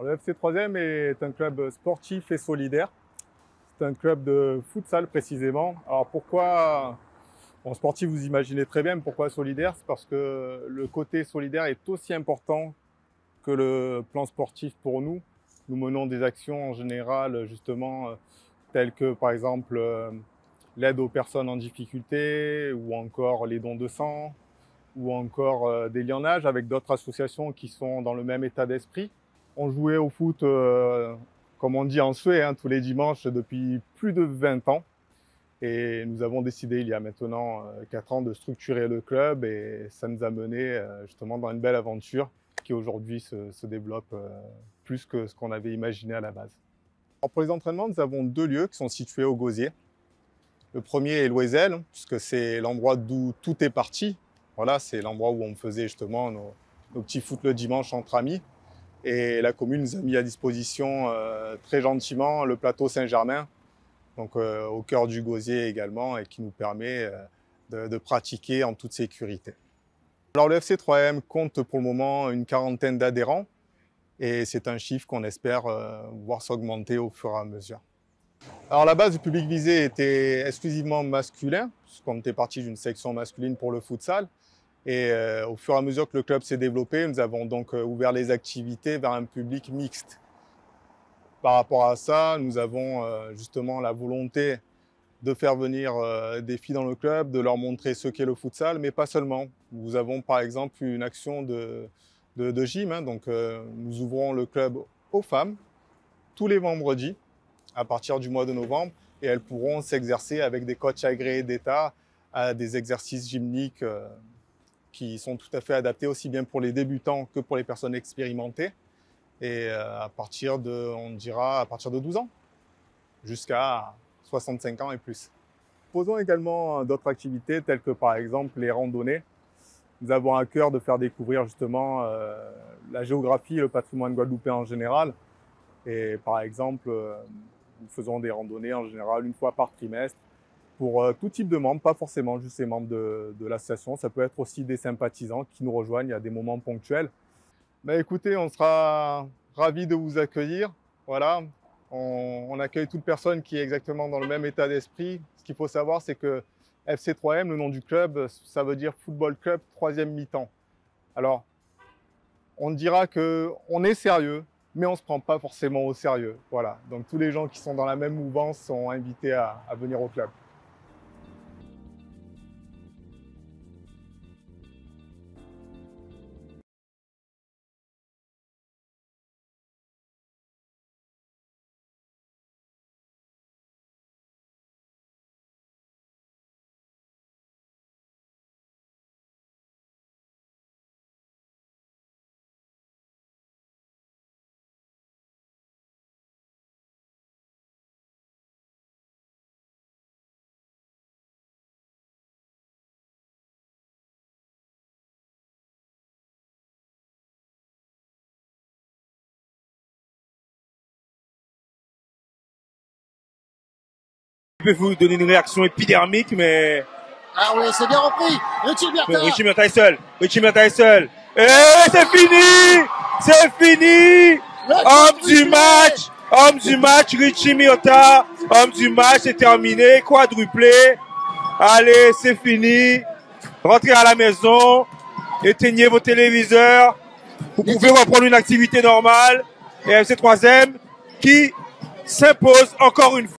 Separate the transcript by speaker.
Speaker 1: Le FC 3e est un club sportif et solidaire. C'est un club de futsal précisément. Alors pourquoi, en sportif vous imaginez très bien pourquoi solidaire, c'est parce que le côté solidaire est aussi important que le plan sportif pour nous. Nous menons des actions en général justement telles que par exemple l'aide aux personnes en difficulté ou encore les dons de sang ou encore des lianages avec d'autres associations qui sont dans le même état d'esprit. On jouait au foot, comme on dit en Suède, tous les dimanches depuis plus de 20 ans. Et nous avons décidé il y a maintenant 4 ans de structurer le club et ça nous a mené justement dans une belle aventure qui aujourd'hui se développe plus que ce qu'on avait imaginé à la base. Alors pour les entraînements, nous avons 2 lieux qui sont situés au Gosier. Le premier est l'Oisel, puisque c'est l'endroit d'où tout est parti. Voilà, c'est l'endroit où on faisait justement nos petits foot le dimanche entre amis. Et la commune nous a mis à disposition très gentiment le plateau Saint-Germain, donc au cœur du Gosier également, et qui nous permet de pratiquer en toute sécurité. Alors le FC 3M compte pour le moment une quarantaine d'adhérents, et c'est un chiffre qu'on espère voir s'augmenter au fur et à mesure. Alors la base du public visé était exclusivement masculin, puisqu'on était parti d'une section masculine pour le futsal. Et au fur et à mesure que le club s'est développé, nous avons donc ouvert les activités vers un public mixte. Par rapport à ça, nous avons justement la volonté de faire venir des filles dans le club, de leur montrer ce qu'est le futsal, mais pas seulement. Nous avons par exemple une action de gym, donc nous ouvrons le club aux femmes tous les vendredis à partir du mois de novembre et elles pourront s'exercer avec des coachs agréés d'État à des exercices gymniques qui sont tout à fait adaptés aussi bien pour les débutants que pour les personnes expérimentées. Et à partir de, on dira, à partir de 12 ans, jusqu'à 65 ans et plus. Nous proposons également d'autres activités telles que par exemple les randonnées. Nous avons à cœur de faire découvrir justement la géographie et le patrimoine guadeloupéen en général. Et par exemple, nous faisons des randonnées en général une fois par trimestre, pour tout type de membres, pas forcément juste les membres de l'association. Ça peut être aussi des sympathisants qui nous rejoignent à des moments ponctuels. Mais écoutez, on sera ravis de vous accueillir. Voilà, on accueille toute personne qui est exactement dans le même état d'esprit. Ce qu'il faut savoir, c'est que FC 3M, le nom du club, ça veut dire Football Club 3e mi-temps. Alors, on dira qu'on est sérieux, mais on ne se prend pas forcément au sérieux. Voilà, donc tous les gens qui sont dans la même mouvance sont invités à venir au club.
Speaker 2: Je peux vous donner une réaction épidermique, mais...
Speaker 3: Ah oui, c'est bien repris. Richie Bertin.
Speaker 2: Richie Bertin est seul. Richie Bertin est seul. Et c'est fini! C'est fini! Homme du match! Homme du match, Richie Miotta. Homme du match, c'est terminé. Quadruplé. Allez, c'est fini. Rentrez à la maison. Éteignez vos téléviseurs. Vous pouvez reprendre une activité normale. Et FC 3M qui s'impose encore une fois.